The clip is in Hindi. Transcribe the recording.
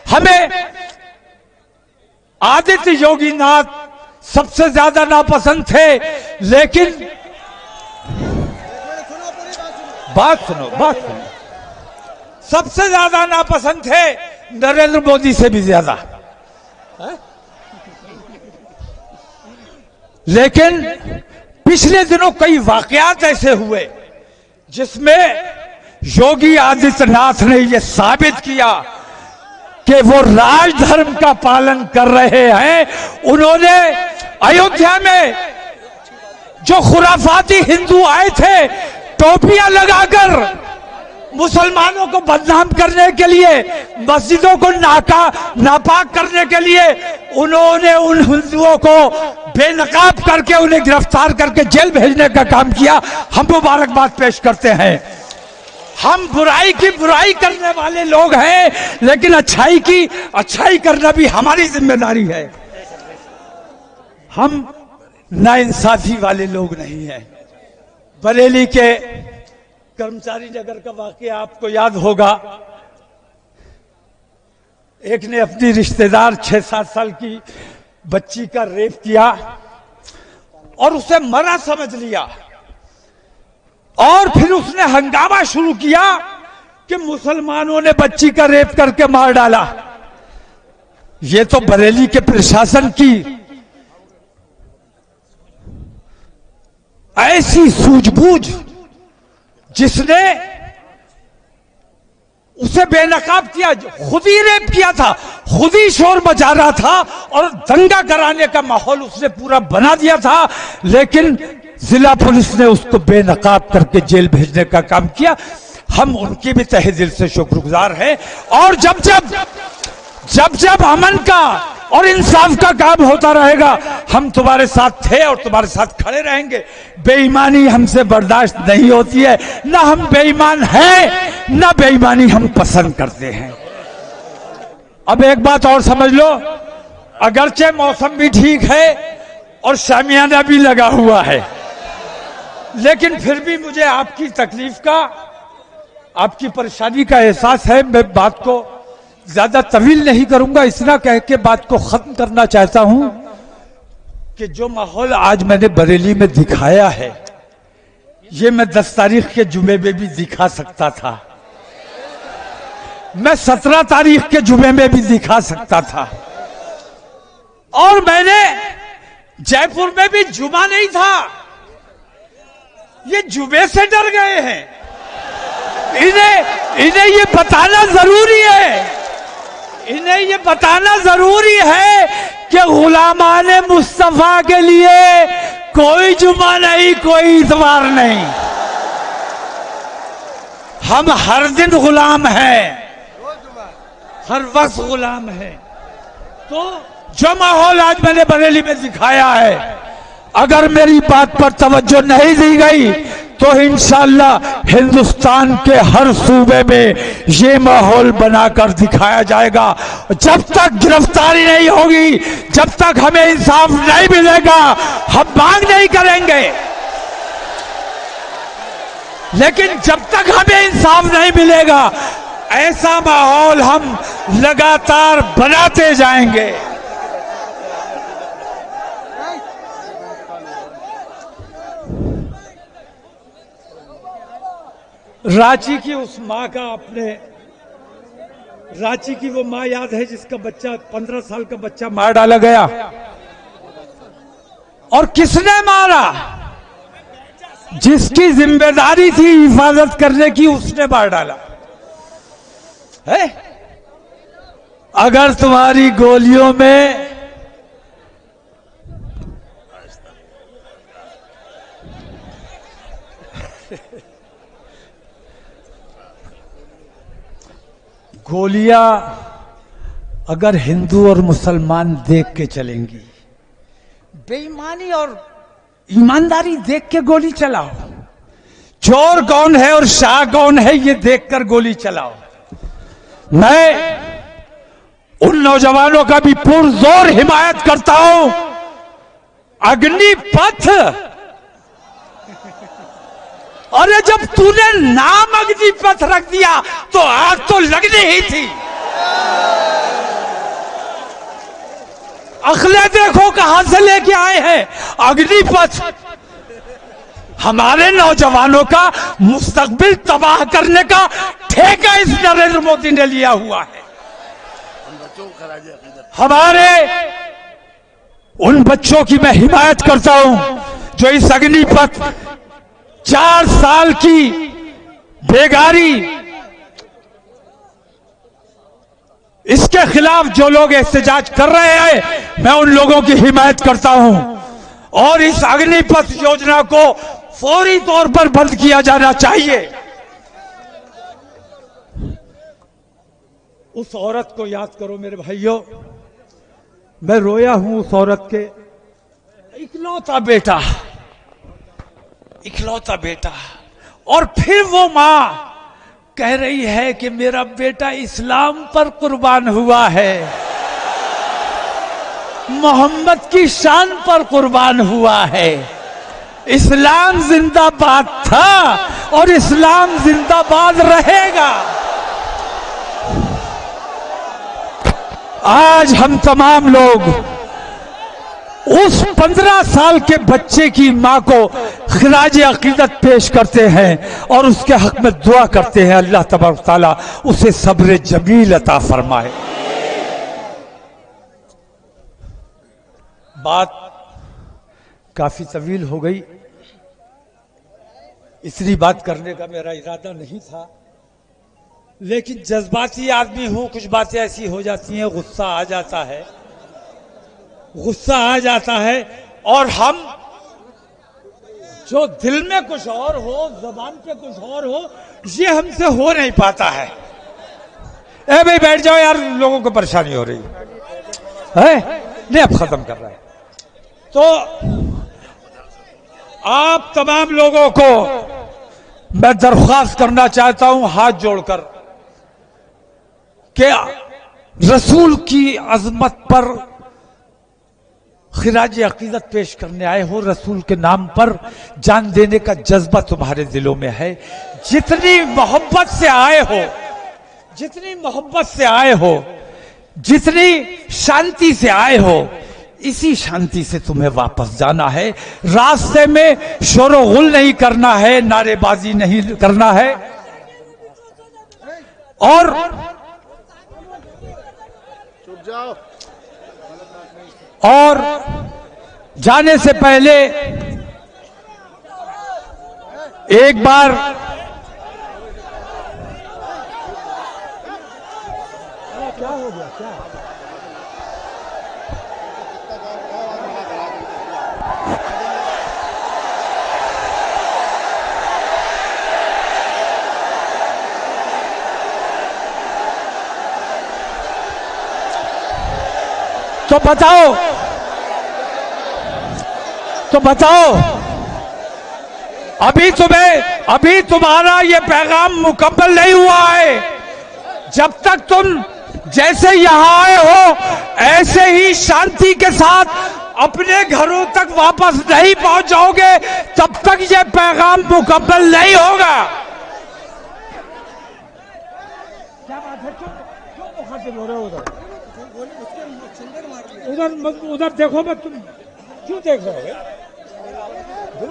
हमें आदित्य योगीनाथ सबसे ज्यादा नापसंद थे, लेकिन बात सुनो, सबसे ज्यादा नापसंद थे नरेंद्र मोदी से भी ज्यादा। लेकिन पिछले दिनों कई वाकयात ऐसे हुए जिसमें योगी आदित्यनाथ ने यह साबित किया कि वो राजधर्म का पालन कर रहे हैं। उन्होंने अयोध्या में जो खुराफाती हिंदू आए थे, टोपियां लगाकर मुसलमानों को बदनाम करने के लिए, मस्जिदों को नापाक करने के लिए, उन्होंने उन हिंदुओं को बेनकाब करके उन्हें गिरफ्तार करके जेल भेजने का काम किया। हम मुबारकबाद पेश करते हैं। हम बुराई की बुराई करने वाले लोग हैं, लेकिन अच्छाई की अच्छाई करना भी हमारी जिम्मेदारी है। हम नाइंसाफी वाले लोग नहीं हैं। बरेली के कर्मचारी नगर का वाकया आपको याद होगा। एक ने अपनी रिश्तेदार 6-7 साल की बच्ची का रेप किया और उसे मरा समझ लिया, और फिर उसने हंगामा शुरू किया कि मुसलमानों ने बच्ची का रेप करके मार डाला। ये तो बरेली के प्रशासन की ऐसी सूझबूझ, जिसने उसे बेनकाब किया, खुद ही रेप किया था, खुद ही शोर मचा रहा था और दंगा कराने का माहौल उसने पूरा बना दिया था, लेकिन जिला पुलिस ने उसको बेनकाब करके जेल भेजने का काम किया। हम उनकी भी तहे दिल से शुक्रगुजार हैं। और जब जब अमन का और इंसाफ का काम होता रहेगा, हम तुम्हारे साथ थे और तुम्हारे साथ खड़े रहेंगे। बेईमानी हमसे बर्दाश्त नहीं होती है, ना हम बेईमान हैं, ना बेईमानी हम पसंद करते हैं। अब एक बात और समझ लो, अगरचे मौसम भी ठीक है और शामियाना भी लगा हुआ है, लेकिन फिर भी मुझे आपकी तकलीफ का, आपकी परेशानी का एहसास है। मैं बात को ज्यादा तवील नहीं करूंगा, इतना कह के बात को खत्म करना चाहता हूं कि जो माहौल आज मैंने बरेली में दिखाया है, ये मैं 10 तारीख के जुमे में भी दिखा सकता था, मैं 17 तारीख के जुमे में भी दिखा सकता था, और मैंने जयपुर में भी जुमा नहीं था। ये जुमे से डर गए हैं। इन्हें ये बताना जरूरी है, इन्हें ये बताना जरूरी है कि गुलामाने मुस्तफा के लिए कोई जुमा नहीं, कोई इतवार नहीं। हम हर दिन गुलाम हैं, हर वक्त गुलाम हैं। तो जो माहौल आज मैंने बरेली में दिखाया है, अगर मेरी बात पर तवज्जो नहीं दी गई तो इंशाअल्लाह हिंदुस्तान के हर सूबे में ये माहौल बनाकर दिखाया जाएगा। जब तक गिरफ्तारी नहीं होगी, जब तक हमें इंसाफ नहीं मिलेगा, हम मांग नहीं करेंगे। लेकिन जब तक हमें इंसाफ नहीं मिलेगा, ऐसा माहौल हम लगातार बनाते जाएंगे। रांची की उस माँ का, अपने रांची की वो माँ याद है जिसका बच्चा 15 साल का बच्चा मार डाला गया, और किसने मारा? जिसकी जिम्मेदारी थी हिफाजत करने की, उसने मार डाला है। अगर तुम्हारी गोलियों में गोलियां अगर हिंदू और मुसलमान देख के चलेंगी, बेईमानी और ईमानदारी देख के गोली चलाओ। चोर कौन है और शाह कौन है ये देखकर गोली चलाओ। मैं उन नौजवानों का भी पुरजोर हिमायत करता हूं। अग्निपथ, अरे जब तूने नाम अग्निपथ रख दिया तो आग तो लगनी ही थी। अगले देखो कहां से लेके आए हैं, अग्निपथ। हमारे नौजवानों का मुस्तकबिल तबाह करने का ठेका इस नरेंद्र मोदी ने लिया हुआ है। हमारे उन बच्चों की मैं हिमायत करता हूं जो इस अग्निपथ 4 साल की बेगारी, इसके खिलाफ जो लोग एहतजाज कर रहे हैं, मैं उन लोगों की हिमायत करता हूं और इस अग्निपथ योजना को फौरी तौर पर बंद किया जाना चाहिए। उस औरत को याद करो मेरे भाइयों, मैं रोया हूं उस औरत के इकलौता बेटा, इकलौता बेटा, और फिर वो मां कह रही है कि मेरा बेटा इस्लाम पर कुर्बान हुआ है, मोहम्मद की शान पर कुर्बान हुआ है। इस्लाम जिंदाबाद था और इस्लाम जिंदाबाद रहेगा। आज हम तमाम लोग उस 15 साल के बच्चे की मां को खिराज अकीदत पेश करते हैं और उसके हक में दुआ करते हैं, अल्लाह तबारक ताला उसे सब्र जमील अता फरमाए। बात काफी तवील हो गई, इतनी बात करने का मेरा इरादा नहीं था, लेकिन जज्बाती आदमी हूं, कुछ बातें ऐसी हो जाती हैं, गुस्सा आ जाता है, गुस्सा आ जाता है, और हम जो दिल में कुछ और हो, जबान पे कुछ और हो, ये हमसे हो नहीं पाता है। ए भाई बैठ जाओ यार, लोगों को परेशानी हो रही है, नहीं अब खत्म कर रहा है। तो आप तमाम लोगों को मैं दरख्वास्त करना चाहता हूं हाथ जोड़कर कि रसूल की अजमत पर खिराज अकीदत पेश करने आए हो, रसूल के नाम पर जान देने का जज्बा तुम्हारे दिलों में है। जितनी मोहब्बत से आए हो, जितनी मोहब्बत से आए हो, जितनी शांति से आए हो, इसी शांति से तुम्हें वापस जाना है। रास्ते में शोर-ओ-गुल नहीं करना है, नारेबाजी नहीं करना है, और चुप जाओ। और जाने से पहले एक बार क्या हो गया, क्या तो बताओ, तो बताओ, अभी तुम्हारा ये पैगाम मुकम्मल नहीं हुआ है। जब तक तुम जैसे यहां आए हो ऐसे ही शांति के साथ अपने घरों तक वापस नहीं पहुंच जाओगे, तब तक ये पैगाम मुकम्मल नहीं होगा। क्या बात है, क्यों मुखातिब हो रहे हो? उधर देखो, मैं तुम क्यों देख रहे हो?